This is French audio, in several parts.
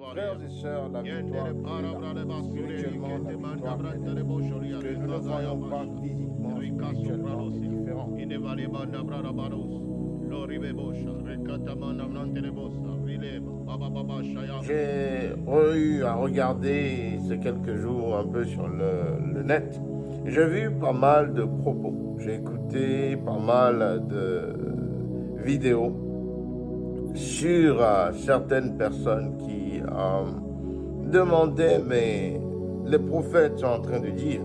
Frères et sœurs, la victoire est là. Spirituellement, la victoire est là. Que nous ne voyons pas physiquement, spirituellement, c'est différent. J'ai eu à regarder ces quelques jours un peu sur le net. J'ai vu pas mal de propos. J'ai écouté pas mal de vidéos sur certaines personnes qui demandaient, mais les prophètes sont en train de dire,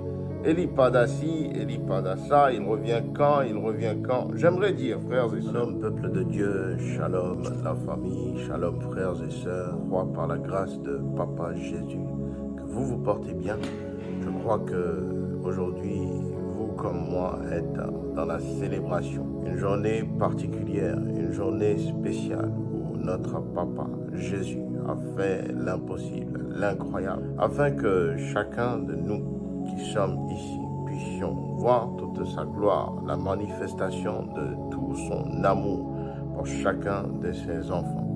Eli Padassi, Eli Padassa, il revient quand, il revient quand. J'aimerais dire, frères et sœurs, shalom peuple de Dieu, shalom la famille, shalom frères et sœurs, je crois par la grâce de Papa Jésus que vous vous portez bien. Je crois que aujourd'hui, vous comme moi êtes dans la célébration, une journée particulière, une journée spéciale où notre Papa Jésus a fait l'impossible, l'incroyable, afin que chacun de nous qui sommes ici puissions voir toute sa gloire, la manifestation de tout son amour pour chacun de ses enfants.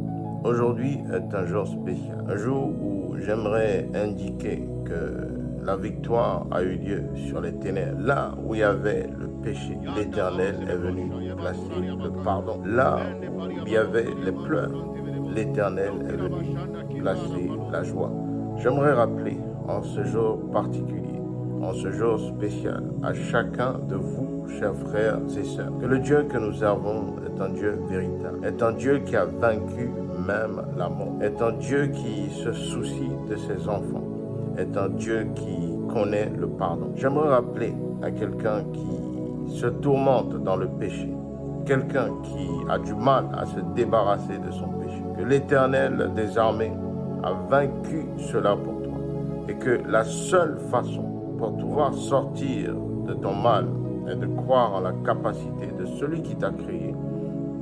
Aujourd'hui est un jour spécial, un jour où j'aimerais indiquer que la victoire a eu lieu sur les ténèbres. Là où il y avait le péché, l'Éternel est venu placer le pardon. Là où il y avait les pleurs, l'Éternel est venu placer la joie. J'aimerais rappeler en ce jour particulier, en ce jour spécial, à chacun de vous, chers frères et sœurs, que le Dieu que nous servons est un Dieu véritable, est un Dieu qui a vaincu même la mort, est un Dieu qui se soucie de ses enfants, est un Dieu qui connaît le pardon. J'aimerais rappeler à quelqu'un qui se tourmente dans le péché, quelqu'un qui a du mal à se débarrasser de son péché, que l'Éternel des armées a vaincu cela pour toi et que la seule façon pour pouvoir sortir de ton mal est de croire en la capacité de celui qui t'a créé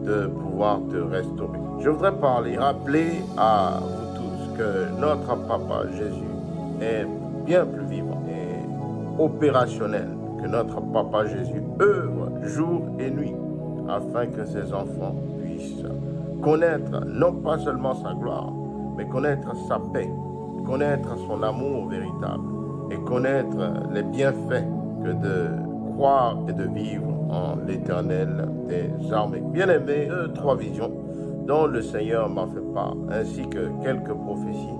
de pouvoir te restaurer. Je voudrais rappeler à vous tous que notre Papa Jésus est bien plus vivant et opérationnel, que notre Papa Jésus œuvre jour et nuit afin que ses enfants puissent connaître non pas seulement sa gloire, mais connaître sa paix, connaître son amour véritable et connaître les bienfaits que de croire et de vivre en l'Éternel des armées. Bien-aimés, trois visions dont le Seigneur m'a fait part, ainsi que quelques prophéties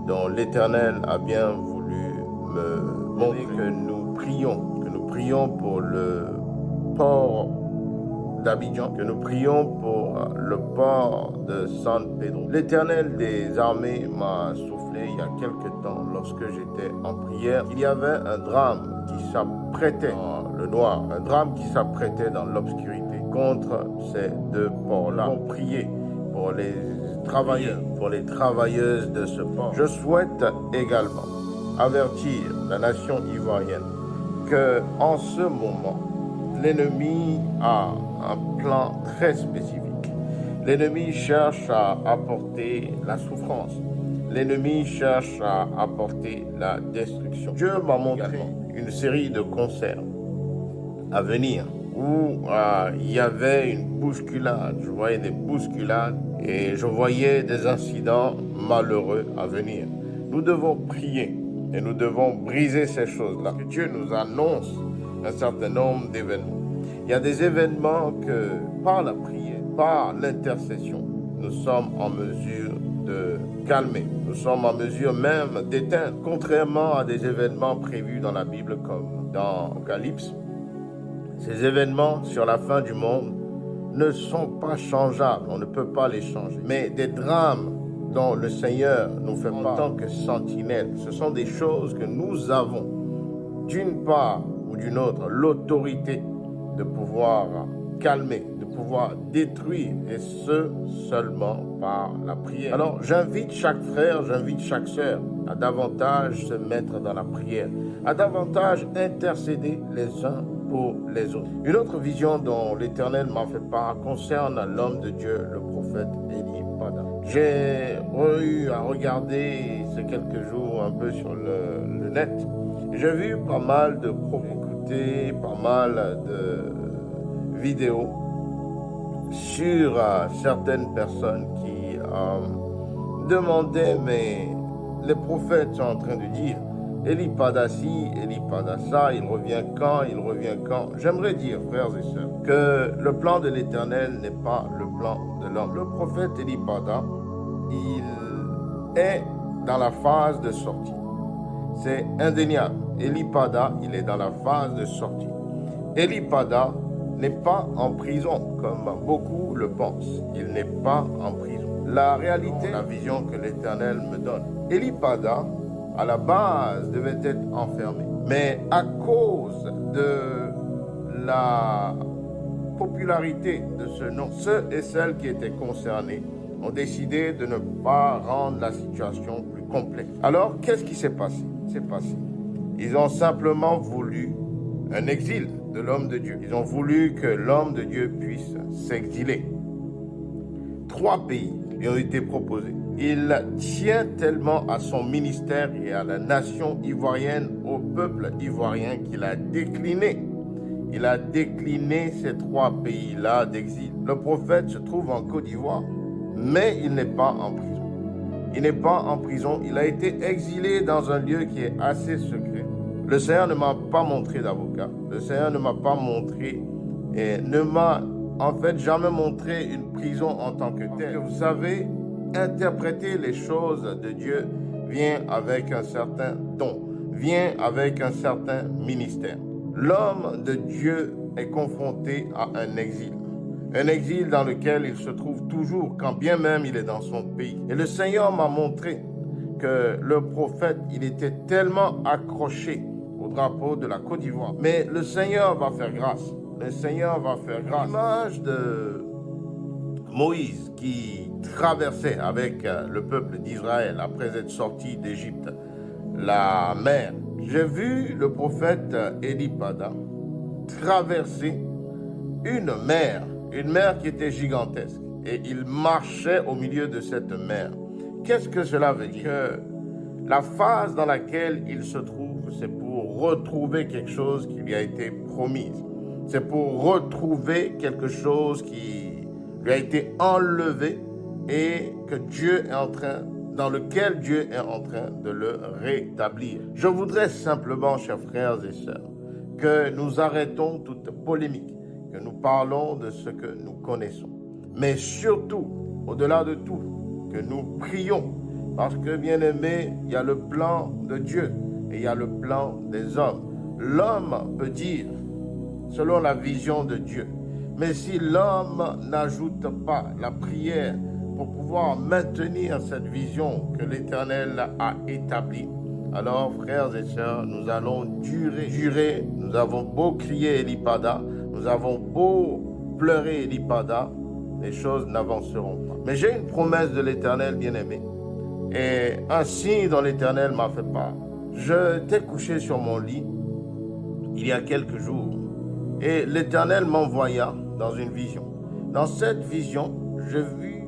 dont l'Éternel a bien voulu me montrer que nous prions pour le port d'Abidjan, que nous prions pour le port de San Pedro. L'Éternel des armées m'a soufflé il y a quelque temps, lorsque j'étais en prière, qu'il y avait un drame qui s'apprêtait dans le noir, un drame qui s'apprêtait dans l'obscurité contre ces deux ports-là. On priait pour les travailleurs, pour les travailleuses de ce port. Je souhaite également avertir la nation ivoirienne que en ce moment, l'ennemi a un plan très spécifique. L'ennemi cherche à apporter la souffrance. L'ennemi cherche à apporter la destruction. Dieu m'a montré une série de concerts à venir où il y avait une bousculade. Je voyais des bousculades et je voyais des incidents malheureux à venir. Nous devons prier et nous devons briser ces choses-là. Dieu nous annonce un certain nombre d'événements. Il y a des événements que, par la prière, par l'intercession, nous sommes en mesure de calmer. Nous sommes en mesure même d'éteindre, contrairement à des événements prévus dans la Bible comme dans Apocalypse. Ces événements sur la fin du monde ne sont pas changeables, on ne peut pas les changer. Mais des drames dont le Seigneur nous fait part en tant que sentinelle, ce sont des choses que nous avons, d'une part ou d'une autre, l'autorité de pouvoir calmer, de pouvoir détruire, et ce, seulement par la prière. Alors, j'invite chaque frère, j'invite chaque sœur à davantage se mettre dans la prière, à davantage intercéder les uns pour les autres. Une autre vision dont l'Éternel m'a fait part concerne l'homme de Dieu, le prophète Eli Pada. J'ai eu à regarder ces quelques jours un peu sur le net. J'ai vu pas mal de propos, écouté pas mal de vidéos sur certaines personnes qui demandais, mais les prophètes sont en train de dire, Élie pada ci, Élie pada ça, il revient quand, il revient quand. J'aimerais dire, frères et sœurs, que le plan de l'Éternel n'est pas le plan de l'homme. Le prophète Élie pada, il est dans la phase de sortie. C'est indéniable. Élie pada, il est dans la phase de sortie. Élie pada n'est pas en prison, comme beaucoup le pensent. Il n'est pas en prison. La réalité, la vision que l'Éternel me donne. Élie pada, à la base, devait être enfermé. Mais à cause de la popularité de ce nom, ceux et celles qui étaient concernés ont décidé de ne pas rendre la situation plus complexe. Alors, qu'est-ce qui s'est passé? Ils ont simplement voulu un exil de l'homme de Dieu. Ils ont voulu que l'homme de Dieu puisse s'exiler. 3 pays lui ont été proposés. Il tient tellement à son ministère et à la nation ivoirienne, au peuple ivoirien, qu'il a décliné. Il a décliné ces 3 pays-là d'exil. Le prophète se trouve en Côte d'Ivoire, mais il n'est pas en prison. Il n'est pas en prison, il a été exilé dans un lieu qui est assez secret. Le Seigneur ne m'a pas montré d'avocat. Le Seigneur ne m'a pas montré et ne m'a en fait jamais montré une prison en tant que telle. Vous savez, interpréter les choses de Dieu vient avec un certain don, vient avec un certain ministère. L'homme de Dieu est confronté à un exil. Un exil dans lequel il se trouve toujours, quand bien même il est dans son pays. Et le Seigneur m'a montré que le prophète, il était tellement accroché au drapeau de la Côte d'Ivoire. Mais le Seigneur va faire grâce. Le Seigneur va faire grâce. L'image de Moïse qui traversait avec le peuple d'Israël après être sorti d'Égypte la mer. J'ai vu le prophète Élie pada traverser une mer qui était gigantesque. Et il marchait au milieu de cette mer. Qu'est-ce que cela veut dire? Que la phase dans laquelle il se trouve, c'est pour retrouver quelque chose qui lui a été promise. C'est pour retrouver quelque chose qui lui a été enlevé et que Dieu est en train, dans lequel Dieu est en train de le rétablir. Je voudrais simplement, chers frères et sœurs, que nous arrêtons toute polémique, que nous parlons de ce que nous connaissons. Mais surtout, au-delà de tout, que nous prions. Parce que, bien aimé, il y a le plan de Dieu et il y a le plan des hommes. L'homme peut dire, selon la vision de Dieu. Mais si l'homme n'ajoute pas la prière pour pouvoir maintenir cette vision que l'Éternel a établie, alors, frères et sœurs, nous allons jurer. Nous avons beau crier Élie pada, nous avons beau pleurer Élie pada, les choses n'avanceront pas. Mais j'ai une promesse de l'Éternel, bien-aimé, et un signe dont l'Éternel m'a fait part. Je t'ai couché sur mon lit il y a quelques jours, et l'Éternel m'envoya dans une vision. Dans cette vision, j'ai vu